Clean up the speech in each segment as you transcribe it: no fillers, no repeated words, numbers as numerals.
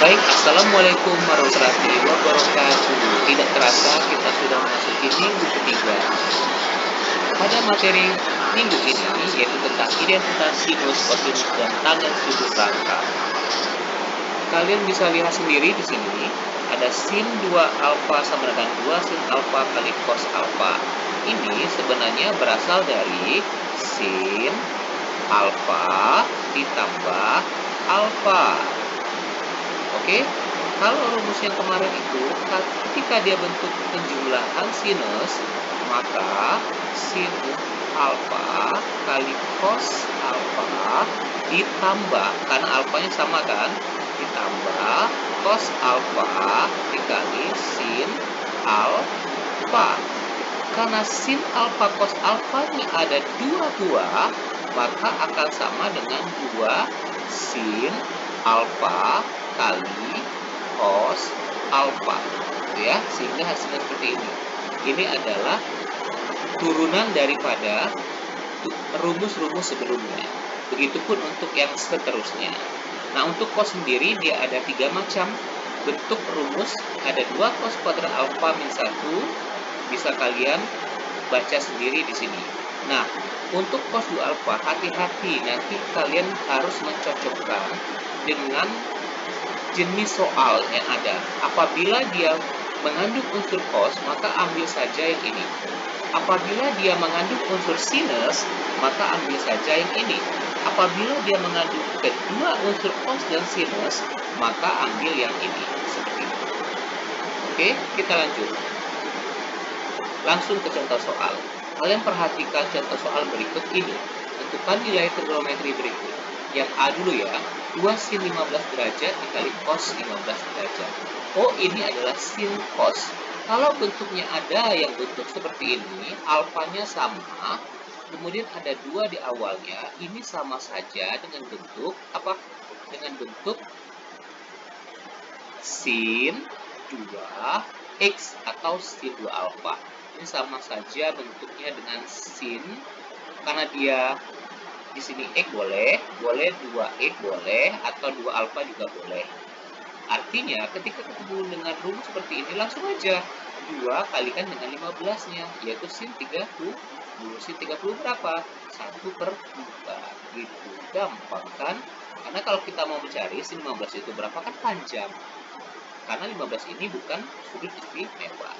Baik, Assalamualaikum warahmatullahi wabarakatuh. Tidak terasa kita sudah memasuki minggu ketiga. Pada materi minggu ini, yaitu tentang identitas sinus, kosinus, dan tangen sudut rangka. Kalian bisa lihat sendiri di sini, ada sin 2 alfa sama dengan 2 sin alfa kali cos alfa. Ini sebenarnya berasal dari sin alfa ditambah alfa. Oke, kalau rumus yang kemarin itu, ketika dia bentuk penjumlahan sinus, maka sin alfa kali cos alfa ditambah, karena alfanya sama kan, ditambah cos alfa dikali sin alfa. Karena sin alfa cos alfa ini ada dua buah, maka akan sama dengan 2 sin alfa kali cos alfa, gitu ya, sehingga hasilnya seperti ini. Ini adalah turunan daripada rumus-rumus sebelumnya. Begitupun untuk yang seterusnya. Nah, untuk cos sendiri dia ada 3 macam bentuk rumus, ada 2 cos kuadrat alfa min 1, bisa kalian baca sendiri di sini. Nah, untuk cos 2 alfa, hati-hati, nanti kalian harus mencocokkan dengan jenis soal yang ada. Apabila dia mengandung unsur cos, maka ambil saja yang ini. Apabila dia mengandung unsur sinus, maka ambil saja yang ini. Apabila dia mengandung kedua unsur cos dan sinus, maka ambil yang ini. Seperti itu. Oke, kita lanjut. Langsung ke contoh soal. Kalian perhatikan contoh soal berikut ini. Tentukan nilai trigonometri berikut. Yang A dulu ya, 2 sin 15 derajat dikali cos 15 derajat. Oh, ini adalah sin cos. Kalau bentuknya ada yang bentuk seperti ini, alfanya sama, kemudian ada 2 di awalnya, ini sama saja dengan bentuk apa? Dengan bentuk sin 2x atau sin 2 alfa. Ini sama saja bentuknya dengan sin, karena dia di sini x boleh 2x boleh, atau 2 alfa juga boleh. Artinya ketika ketemu dengan rumus seperti ini, langsung aja 2 kalikan dengan 15-nya, yaitu sin 30. Sin 30 berapa? 1/2. Gitu, gampang kan? Karena kalau kita mau mencari sin 15 itu berapa, kan panjang. Karena 15 ini bukan sudut istimewa.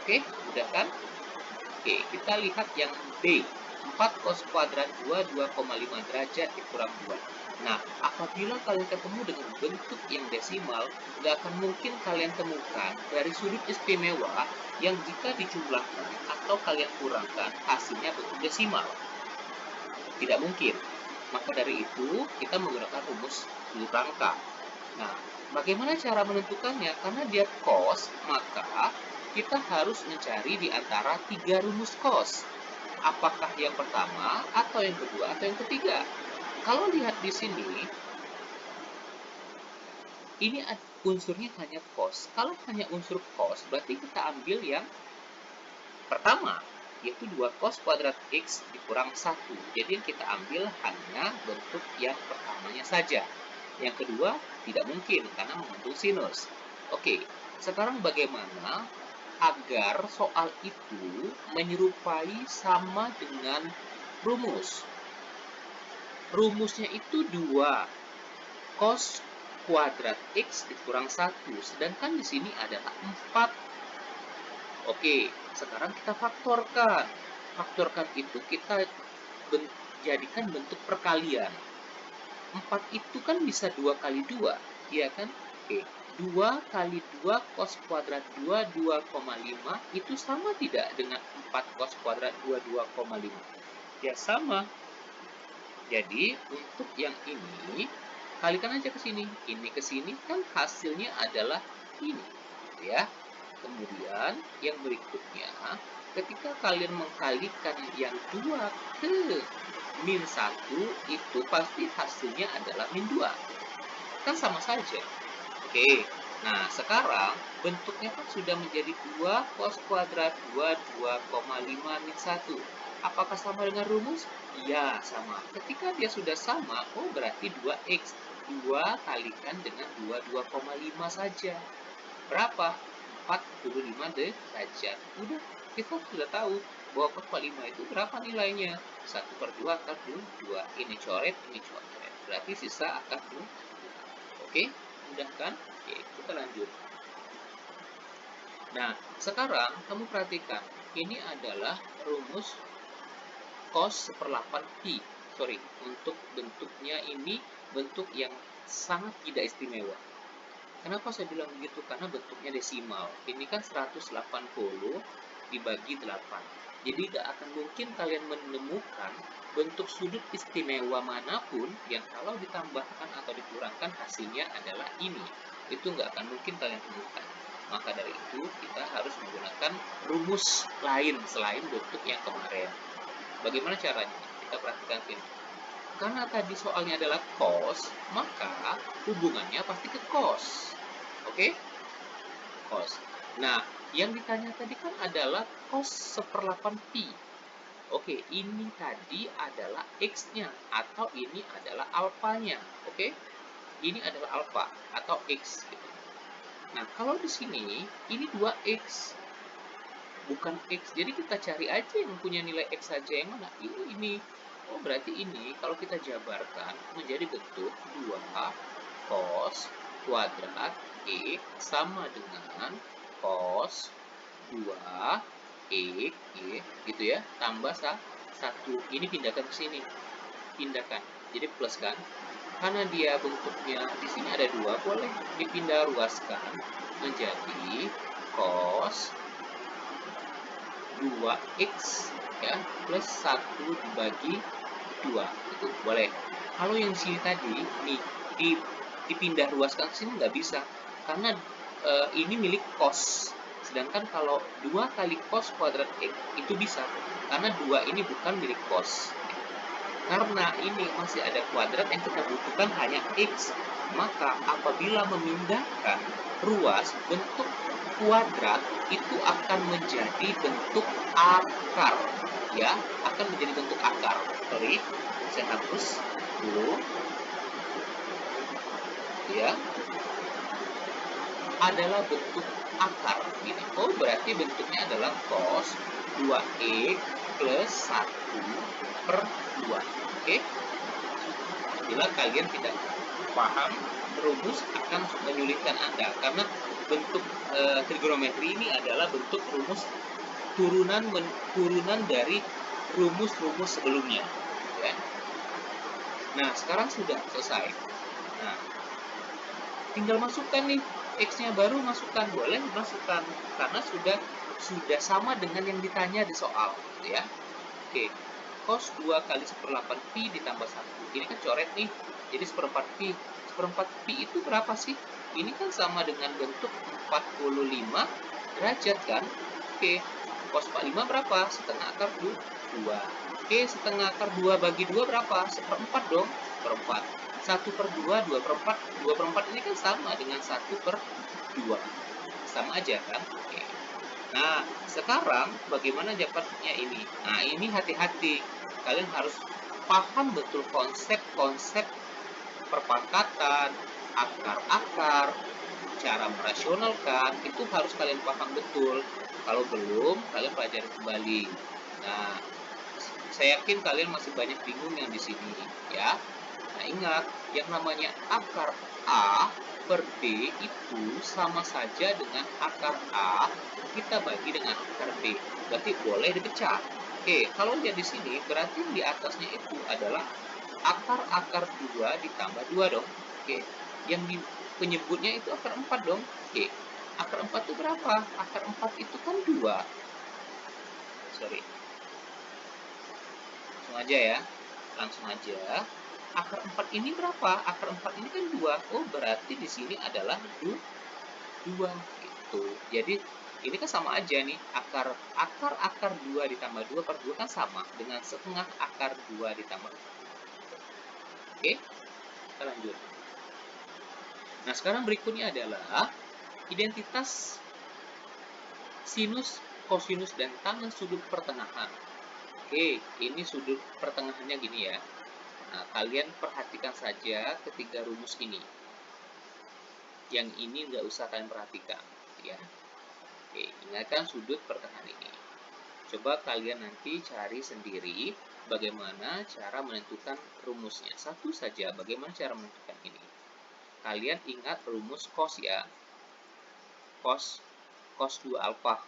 Oke, udah kan? Oke, kita lihat yang B. 4 cos kuadrat 2, 2,5 derajat dikurang 2. Nah, apabila kalian ketemu dengan bentuk yang desimal, nggak akan mungkin kalian temukan dari sudut istimewa yang jika dijumlahkan atau kalian kurangkan, hasilnya bentuk desimal. Tidak mungkin. Maka dari itu, kita menggunakan rumus sudut rangka. Nah, bagaimana cara menentukannya? Karena dia cos, maka kita harus mencari di antara 3 rumus cos. Apakah yang pertama, atau yang kedua, atau yang ketiga? Kalau lihat di sini, ini unsurnya hanya cos. Kalau hanya unsur cos, berarti kita ambil yang pertama, yaitu 2 cos kuadrat x dikurang 1. Jadi yang kita ambil hanya bentuk yang pertamanya saja. Yang kedua, tidak mungkin karena mengandung sinus. Oke, sekarang bagaimana agar soal itu menyerupai sama dengan rumus? Rumusnya itu 2 cos kuadrat x dikurang 1, sedangkan di sini adalah 4. Oke, sekarang kita faktorkan. Faktorkan itu kita jadikan bentuk perkalian. 4 itu kan bisa 2 kali 2, iya kan? Oke, 2 kali 2 cos kuadrat 2, 2,5, itu sama tidak dengan 4 cos kuadrat 2, 2,5? Ya, sama. Jadi, untuk yang ini, kalikan aja ke sini. Ini ke sini, kan hasilnya adalah ini. Ya. Kemudian, yang berikutnya, ketika kalian mengkalikan yang 2 ke min 1, itu pasti hasilnya adalah min 2. Kan sama saja. Oke, nah sekarang bentuknya kan sudah menjadi 2 cos kuadrat 2, 2,5 min 1. Apakah sama dengan rumus? Ya, sama. Ketika dia sudah sama, oh berarti 2x. 2 kalikan dengan 22,5 saja. Berapa? 45 derajat. Udah, kita sudah tahu bahwa 45 itu berapa nilainya. 1/2 akar 2. Ini coret, ini coret. Berarti sisa akar 2. Oke, mudah kan? Oke, kita lanjut. Nah, sekarang kamu perhatikan. Ini adalah rumus cos 1/8 pi. Sorry, untuk bentuknya ini bentuk yang sangat tidak istimewa. Kenapa saya bilang begitu? Karena bentuknya desimal. Ini kan 180 dibagi 8. Jadi tidak akan mungkin kalian menemukan bentuk sudut istimewa manapun yang kalau ditambahkan atau dikurangkan hasilnya adalah ini. Itu nggak akan mungkin kalian temukan. Maka dari itu kita harus menggunakan rumus lain selain bentuk yang kemarin. Bagaimana caranya? Kita perhatikan sini. Karena tadi soalnya adalah cos, maka hubungannya pasti ke cos. Oke? Cos. Nah, yang ditanya tadi kan adalah cos 1/8 pi. Oke, ini tadi adalah X-nya, atau ini adalah alfanya. Oke? Ini adalah alfa, atau X. Gitu. Nah, kalau di sini, ini 2X. Bukan X. Jadi kita cari aja yang punya nilai X saja. Yang mana? Ini. Oh, berarti ini kalau kita jabarkan menjadi bentuk 2 cos kuadrat X sama dengan cos 2 X gitu ya, tambah 1. Ini pindahkan ke sini. Pindahkan. Jadi plus kan? Karena dia bentuknya di sini ada 2, boleh dipindah ruaskan menjadi cos 2x ya plus 1 dibagi 2 itu boleh. Kalau yang di sini tadi nih dipindah ruaskan ke sini nggak bisa karena ini milik cos. Sedangkan kalau 2 kali cos kuadrat x itu bisa karena 2 ini bukan milik cos. Karena ini masih ada kuadrat yang kita butuhkan hanya x, maka apabila memindahkan ruas bentuk kuadrat itu akan menjadi bentuk akar, ya, akan menjadi bentuk akar. Sorry, saya hapus dulu, ya, adalah bentuk akar. Ini, oh berarti bentuknya adalah cos 2x plus 1/2. Oke? Bila kalian tidak paham rumus akan menyulitkan Anda karena bentuk trigonometri ini adalah bentuk rumus turunan dari rumus-rumus sebelumnya, ya. Nah, sekarang sudah selesai. Nah, tinggal masukkan nih x-nya, baru masukkan, boleh masukkan karena sudah sama dengan yang ditanya di soal, ya. Oke. Cos 2 kali 1/8 pi ditambah 1. Ini kan coret nih, jadi 1/4 pi. 1/4 pi itu berapa sih? Ini kan sama dengan bentuk 45 derajat kan? Oke, cos 45 berapa? Setengah akar 2. Oke, setengah akar 2 bagi 2 berapa? 1/4 dong, 1/4. 1/2, 2/4. 2/4 ini kan sama dengan 1/2. Sama aja kan? Oke. Nah, sekarang bagaimana dapatnya ini? Nah, ini hati-hati. Kalian harus paham betul konsep-konsep perpangkatan, akar-akar, cara merasionalkan, itu harus kalian paham betul. Kalau belum, kalian pelajari kembali. Nah, saya yakin kalian masih banyak bingung yang di sini, ya. Nah, ingat, yang namanya akar A per B itu sama saja dengan akar A kita bagi dengan akar B. Berarti boleh dipecah. Oke, kalau lihat di sini, berarti yang di atasnya itu adalah akar 2 ditambah 2 dong. Oke, yang di penyebutnya itu akar 4 dong. Oke, akar 4 itu berapa? Akar 4 itu kan 2. Sorry. Langsung aja ya. Langsung aja. Akar 4 ini berapa? Akar 4 ini kan 2. Oh, berarti di sini adalah 2 gitu. Jadi ini kan sama aja nih. Akar 2 ditambah 2/2 kan sama dengan setengah akar 2 ditambah 4. Oke, kita lanjut. Nah, sekarang berikutnya adalah identitas sinus, kosinus, dan tangen sudut pertengahan. Oke, ini sudut pertengahannya gini ya. Nah, kalian perhatikan saja ketiga rumus ini. Yang ini nggak usah kalian perhatikan, ya. Oke, ingatkan sudut pertengahan ini. Coba kalian nanti cari sendiri bagaimana cara menentukan rumusnya. Satu saja, bagaimana cara menentukan ini. Kalian ingat rumus cos ya. Cos 2 alfa.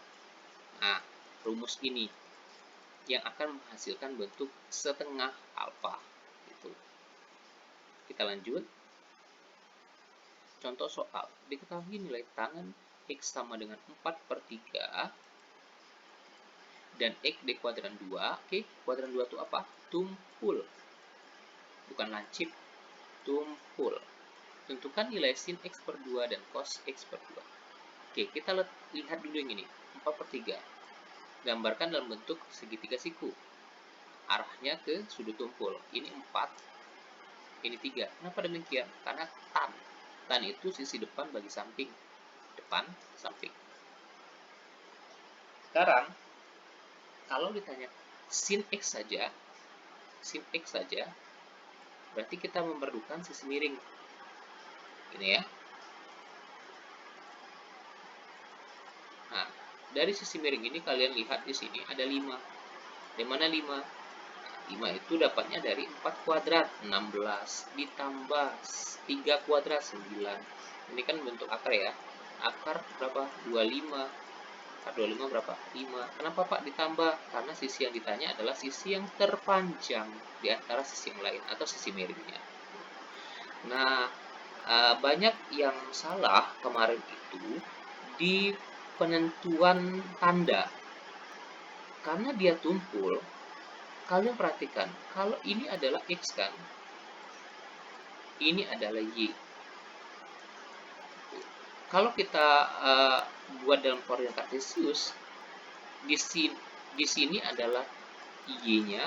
Nah, rumus ini yang akan menghasilkan bentuk setengah alfa. Gitu. Kita lanjut. Contoh soal. Diketahui nilai tangan X sama dengan 4/3 dan X di kuadran 2. Oke, kuadran 2 itu apa? Tumpul. Bukan lancip, tumpul. Tentukan nilai sin X per 2 dan cos X per 2. Oke, kita lihat dulu yang ini. 4/3. Gambarkan dalam bentuk segitiga siku. Arahnya ke sudut tumpul. Ini 4, ini 3. Kenapa demikian? Karena tan. Tan itu sisi depan bagi samping. Depan, samping. Sekarang, kalau ditanya sin X saja, berarti kita memerlukan sisi miring. Ini ya. Nah, dari sisi miring ini kalian lihat di sini ada 5. Di mana 5? 5 itu dapatnya dari 4 kuadrat, 16, ditambah 3 kuadrat, 9. Ini kan bentuk akar ya. Akar berapa? 25. Akar 25 berapa? 5. Kenapa Pak ditambah? Karena sisi yang ditanya adalah sisi yang terpanjang di antara sisi yang lain atau sisi miringnya. Nah, banyak yang salah kemarin itu di penentuan tanda. Karena dia tumpul, kalian perhatikan, kalau ini adalah X kan, ini adalah Y. Kalau kita buat dalam koordinat kartesius, di sini adalah Y-nya,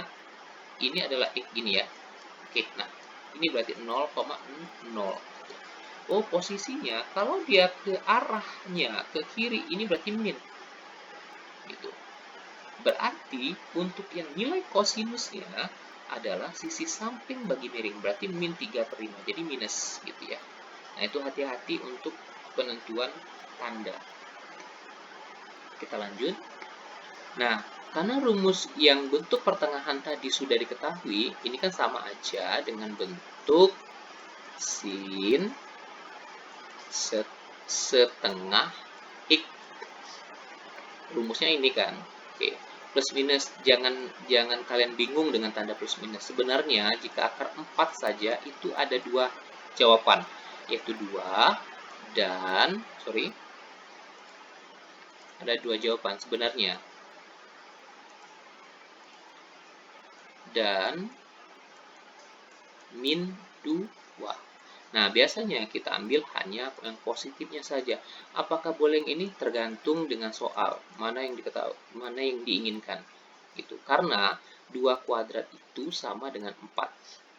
ini adalah X ini ya. Oke, nah ini berarti 0,0. Oh, posisinya kalau dia ke arahnya ke kiri, ini berarti min. Gitu. Berarti untuk yang nilai kosinusnya adalah sisi samping bagi miring, berarti min 3/5, jadi minus gitu ya. Nah, itu hati-hati untuk penentuan tanda. Kita lanjut. Nah, karena rumus yang bentuk pertengahan tadi sudah diketahui, ini kan sama aja dengan bentuk sin setengah X. Rumusnya ini kan. Oke. Plus minus, jangan kalian bingung dengan tanda plus minus. Sebenarnya jika akar 4 saja itu ada 2 jawaban, yaitu 2 dan ada 2 jawaban sebenarnya. Dan min 2. Nah, biasanya kita ambil hanya yang positifnya saja. Apakah boleh yang ini? Tergantung dengan soal. Mana yang diketahui, mana yang diinginkan. Gitu. Karena 2 kuadrat itu sama dengan 4.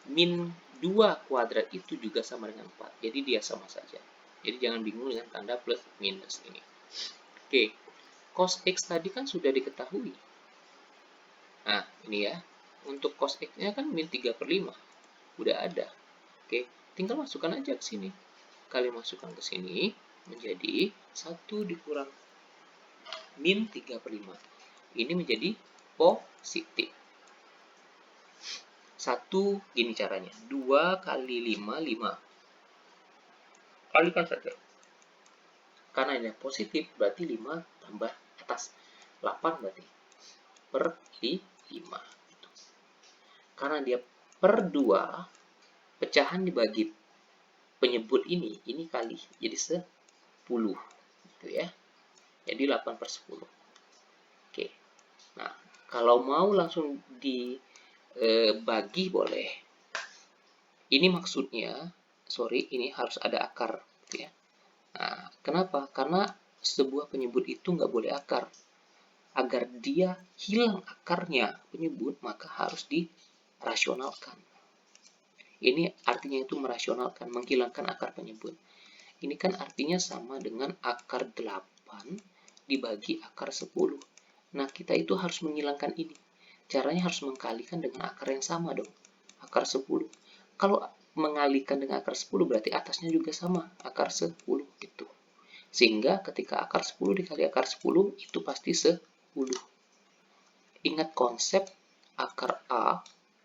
Min 2 kuadrat itu juga sama dengan 4. Jadi dia sama saja. Jadi jangan bingung dengan tanda plus minus ini. Oke. Cos X tadi kan sudah diketahui. Nah, ini ya. Untuk cos X-nya kan min 3/5. Udah ada. Oke. Tinggal masukkan aja ke sini. Kalian masukkan ke sini menjadi 1 dikurang min 3/5. Ini menjadi positif. 1 gini caranya. 2 kali 5, 5. Kalikan saja. Karena ini positif, berarti 5 tambah atas. 8 berarti. Per 5. Karena dia per 2, pecahan dibagi penyebut ini kali, jadi 10 gitu ya. Jadi 8/10. Oke. Nah, kalau mau langsung dibagi boleh. Ini maksudnya, ini harus ada akar gitu ya. Nah, kenapa? Karena sebuah penyebut itu nggak boleh akar. Agar dia hilang akarnya penyebut, maka harus dirasionalkan. Ini artinya itu merasionalkan, menghilangkan akar penyebut. Ini kan artinya sama dengan akar 8 dibagi akar 10. Nah, kita itu harus menghilangkan ini. Caranya harus mengkalikan dengan akar yang sama dong. akar 10. Kalau mengalihkan dengan akar 10 berarti atasnya juga sama, akar 10 gitu. Sehingga ketika akar 10 dikali akar 10 itu pasti 10. Ingat konsep akar A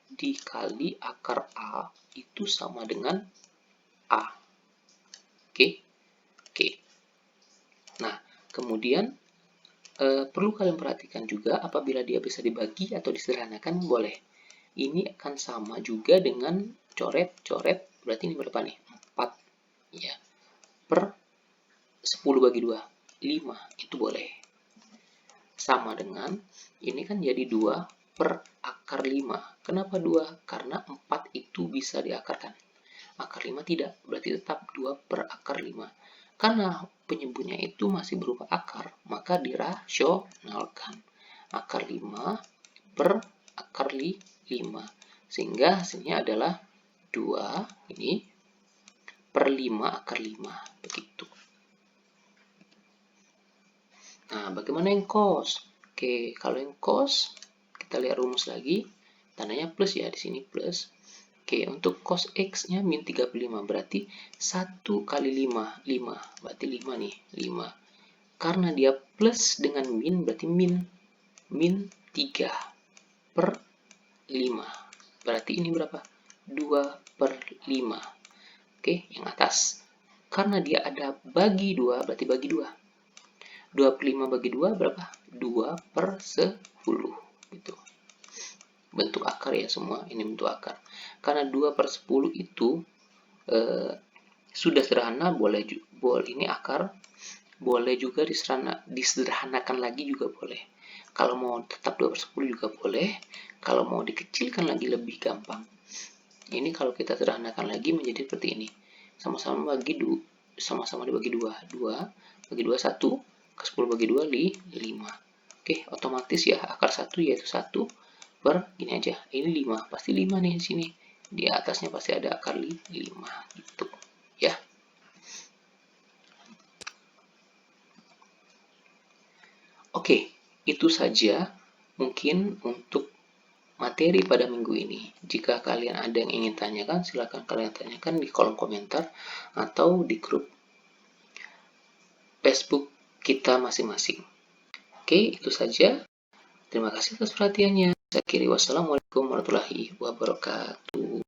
dikali akar A itu sama dengan A. Oke? Oke. Nah, kemudian perlu kalian perhatikan juga apabila dia bisa dibagi atau disederhanakan boleh. Ini akan sama juga dengan coret-coret, berarti ini berapa nih? 4 ya. Per 10 bagi 2, 5 itu boleh. Sama dengan ini kan jadi 2 per akar 5. Kenapa 2? Karena 4 itu bisa diakarkan. Akar 5 tidak, berarti tetap 2 per akar 5. Karena penyebutnya itu masih berupa akar, maka dirasionalkan. Akar 5 per akar 5. Sehingga hasilnya adalah 2 ini per 5 akar 5. Begitu. Nah, bagaimana yang cos? Oke, kalau yang cos, kita lihat rumus lagi. Tandanya plus ya, di sini plus. Oke, untuk cos X-nya min 35, berarti 1 kali 5, 5. Berarti 5 nih, 5. Karena dia plus dengan min, berarti min 3 per 5. Berarti ini berapa? 2 per 5. Oke, yang atas. Karena dia ada bagi 2, berarti bagi 2. 2 per 5 bagi 2 berapa? 2 per 10. Gitu. Bentuk akar ya semua, ini bentuk akar. Karena 2 per 10 itu sudah sederhana, boleh ini akar, boleh juga disederhanakan lagi juga boleh. Kalau mau tetap 2 per 10 juga boleh, kalau mau dikecilkan lagi lebih gampang. Ini kalau kita sederhanakan lagi menjadi seperti ini. Sama-sama dibagi 2. 2 bagi 2, 1. Ke 10 bagi 2, 5. Oke, otomatis ya akar 1 yaitu 1 per ini aja. Ini 5, pasti 5 nih di sini. Di atasnya pasti ada akar 5 gitu. Ya. Oke, itu saja mungkin untuk materi pada minggu ini. Jika kalian ada yang ingin tanyakan, silakan kalian tanyakan di kolom komentar atau di grup Facebook kita masing-masing. Oke, itu saja. Terima kasih atas perhatiannya. Saya akhiri wassalamualaikum warahmatullahi wabarakatuh.